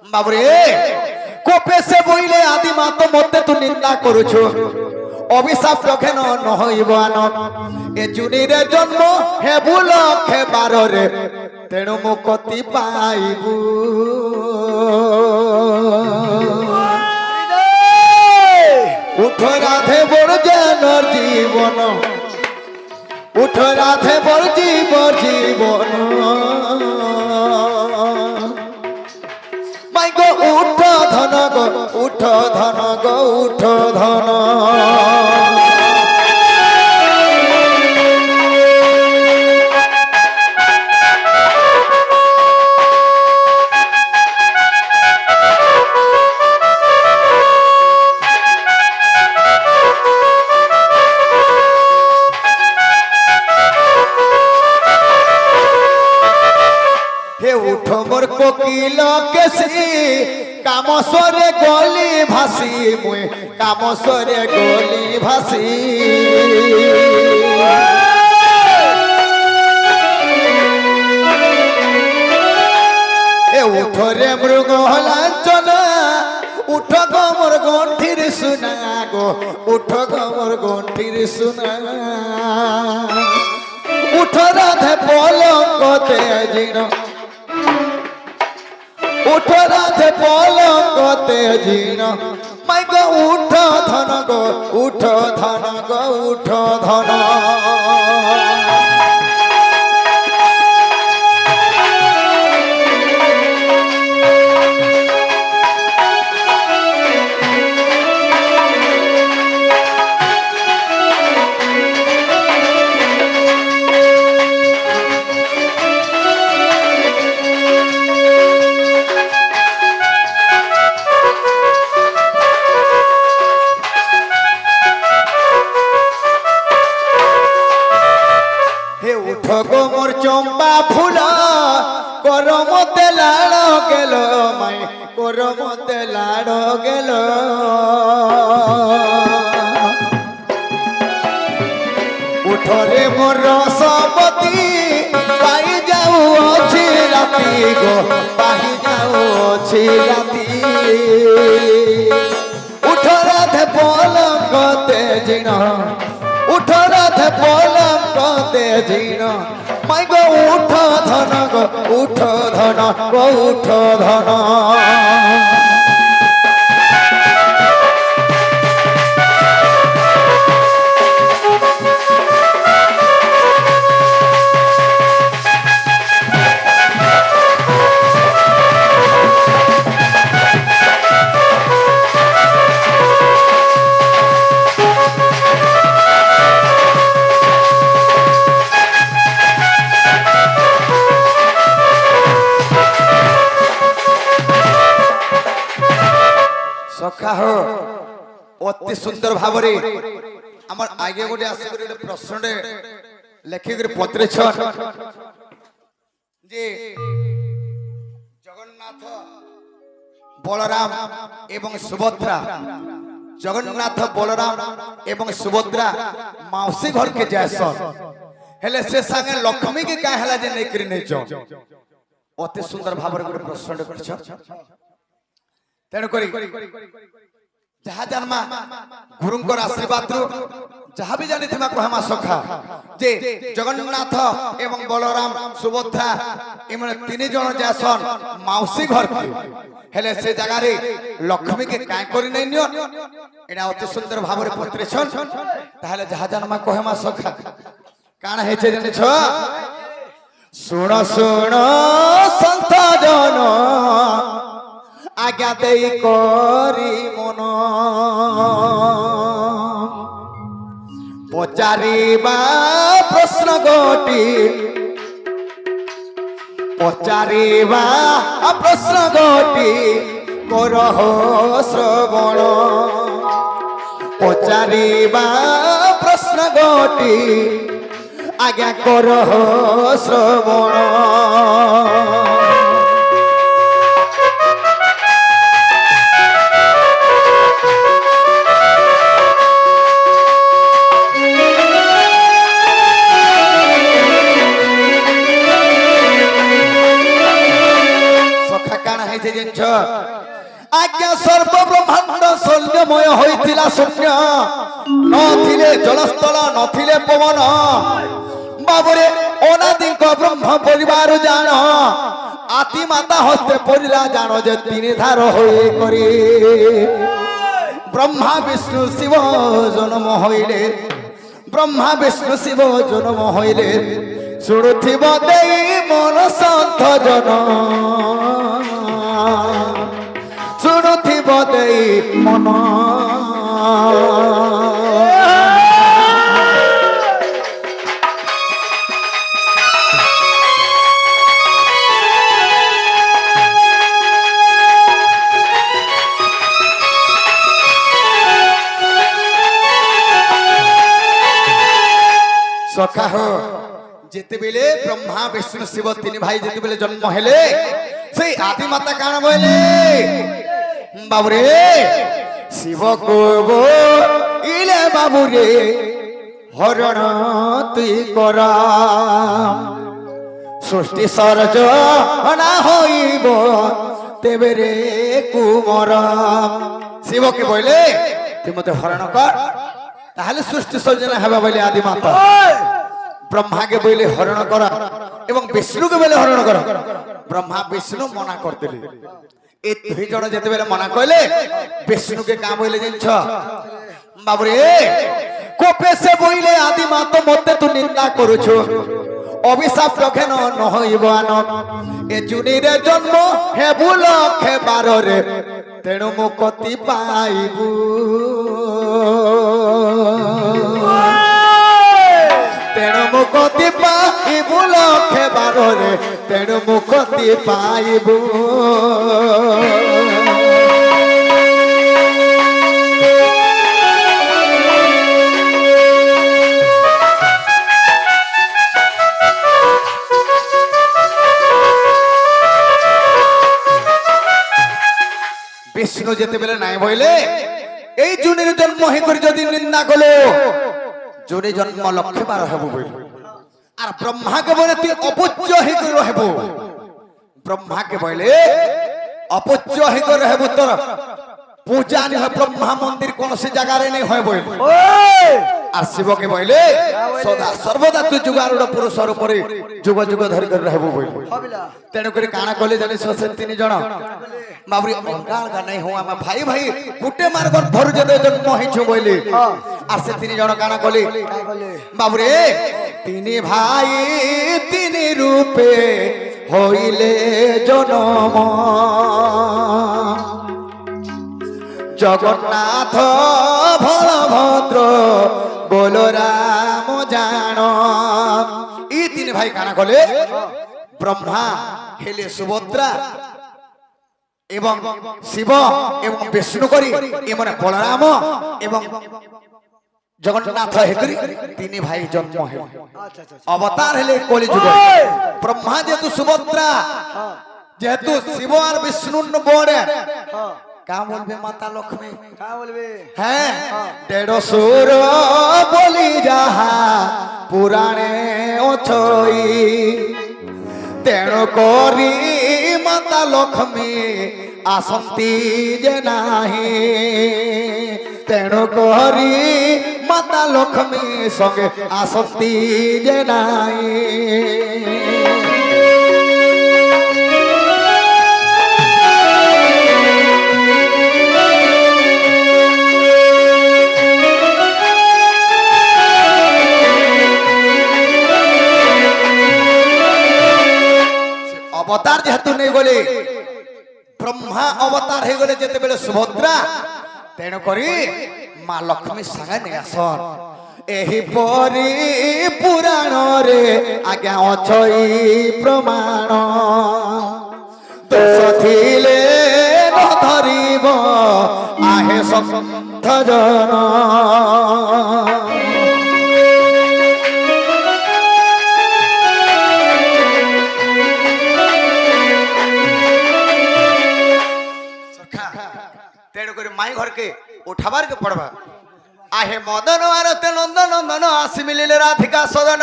বাবরে কোপে সে বইলে আদি মা তো মতে তু নিন্দা করছো অভিশাপ রখেন নহইব আন এ জুনিরে জন্ম হেবু লক্ষে বাররে তেণু মুক্তি পাইবু উঠ রাধে বড় জানর জীবন উঠ রাধে বড় জীবন মাই গো উঠ ধন গো উঠ ধন গো উঠ ধন কোকিল কেসি কামসরে গলি ভাসি মুই কামসরে গলি ভাসি এ উঠরে মৃগ লাঞ্চনা উঠ গমর গণ্ঠির শুনা গো উঠ গমর গণ্ঠির শুনা উঠ রাধে পলঙ্ক তেজিন উঠ রাধে পলঙ্ক তেজিন মাই গো উঠ ধন গো উঠ ধন গো উঠ ধন গো মোর চম্পা ফুল কর মতে লাড় গেল মাই কর মতে লাড় গেল উঠরে মোর রসপতি পাই যাও অছি রাতি গো পাই যাও অছি রাতি উঠ রাধে পলঙ্ক তেজিন উঠ রাধে পলঙ্ক তেজিন মাই গো উঠ ধন গো উঠ ধন গো উঠ ধন সখা হো অতি সুন্দর ভাবরে আমার আগে গোটে আসি করে প্রশ্নটে লেখি করে পত্রেছ যে জগন্নাথ বলরাম এবং সুভদ্রা জগন্নাথ বলরাম এবং সুভদ্রা মাউসী ঘরকে যায়সন হেলে সে সাঙ্গে লক্ষ্মী কে কায় হেলা যে নেই করে নেইছ অতি সুন্দর ভাবরে গোটে প্রশ্নটে করছ তেণু করি যাহা জানমা গুরুঙ্কর আশীর্বাদ যাহা বি জানিথিমা কহমা সখা যে জগন্নাথ এবং বলরাম সুভদ্রা এমন তিন জন যাসন মাউসী ঘরকে হেলে সে জায়গারে লক্ষ্মী কে কায় করি নাই নিও এটা অতি সুন্দর ভাবে পত্রেছন তাহলে যাহা জানমা কহমা সখা কাণ হেছে জানিছ শুণ শুণ সন্ত জন আজ্ঞা দেই করি মন পচারিবা প্রশ্ন গোটি পচারিবা প্রশ্ন গোটি করহ শ্রবণ পচারিবা প্রশ্ন গোটি আজ্ঞা করহ শ্রবণ আজ্ঞা সর্বব্রহ্মাণ্ড শূন্যময় হইছিলা শূন্য নথিলে জলস্থল নথিলে পবন বাবুরে অনাদিক ব্রহ্ম পরিবার জান আতি মাতা হস্তে পড়িলা জানো যে তিনি ধার হয়ে করে ব্রহ্মা বিষ্ণু শিব জন্ম হইলে ব্রহ্মা বিষ্ণু শিব জন্ম হইলে শুণুথিব দেই মন সন্থ জন শুণুথিব দেই মন সখা হো যেতেবেলে ব্রহ্মা বিষ্ণু শিব তিনি ভাই যেতেবেলে জন্ম হেলে সেই আদি মাতা কাণ বইলে বাবুরে শিব কব ইলে বাবুরে হরণ তুই করা সৃষ্টি সরজ না হইব তেবে রে কুমর শিবকে বইলে তুই মতে হরণ কর তাহলে সৃষ্টি সর্জনা হেবা বলে আদি মাতা ব্রহ্মাকে বইলে হরণ করা এবং বিষ্ণুকে বলে হরণ করা ব্রহ্মা বিষ্ণু মনা করতেলে এই দুই জন যেতেবেলে মনা কইলে বিষ্ণুকে কা বইলে জানছ বাবুরে কোপে সে বইলে আদি মাতা মতে তু নিন্দা করুছো অভিশাপ রখেন নহইব আনক এ জুনিরে জন্ম হেবু লক্ষে বাররে তেণু মুক্তি পাইবু তেণু মুক্তি পাইবু লক্ষে বাররে তেণু মুক্তি পাইবু বিষ্ণু যেতেবেলে নাই বইলে এই জুনির জন্ম হে করে যদি নিন্দা করলো জুনি জন্ম লক্ষে বার হব বইল আর ব্রহ্মাকে বলে তুই অপূজ্য হে করে রহব ব্রহ্মাকে বইলে অপূজ্য হে করে রহব তোর পূজা নি হয় ব্রহ্মা মন্দির কোন সে জায়গারে নেই হয় বইল আর শিবকে বইলে সদা সর্বদা তুই যুগারুড় পুরুষর উপরে যুগ যুগ ধরি করে রহব বইল তেণু করে কাଣା কলে জানিস সে তিনি জন বাবুরি অলগা অলগা নাই হো আমা ভাই ভাই গুটে মার্গ ধরু যেতে জন্ম হইছো বইলে আর সে তিনি জন কানা কলে বাবুরে তিনি ভাই তিনি রূপে হইলে জনম জগন্নাথ বলভদ্র বলরাম জান এই তিন ভাই কানা কলে ব্রহ্মা হেলে সুভদ্রা এবং শিব এবং বিষ্ণু করি এমন বলরাম এবং জগন্নাথ হেকরি তিনি ভাই জন্ম হেলে অবতার হেলে কলিযুগ ব্রহ্মা যেহেতু সুভদ্রা যেহেতু শিব আর বিষ্ণুর বড়ে কা বলবে মাতা লক্ষ্মী কা বলবে হ্যাঁ দেড় সুর বলি যাহা পুরাণে অছই তেণু করি মাতা লক্ষ্মী আসন্তি যে নাহি তেণু করি মাতা লক্ষ্মী সঙ্গে আসন্তি যে নাহি অবতার যেহেতু নেই গলে ব্রহ্মা অবতার হয়ে গলে যেতে বেলে সুভদ্রা তেণু করি মা লক্ষ্মী সাঙ্গে নিয়ে আসন এহি পরি পুরাণ রে আজ্ঞা অছই প্রমাণ দোষ থিলে ন ধরিব আহে সন্থ জন माई घर के उठाबार के पड़वा आहे मदन आरते नंदन नंदन आसी मिलिले राधिका सदन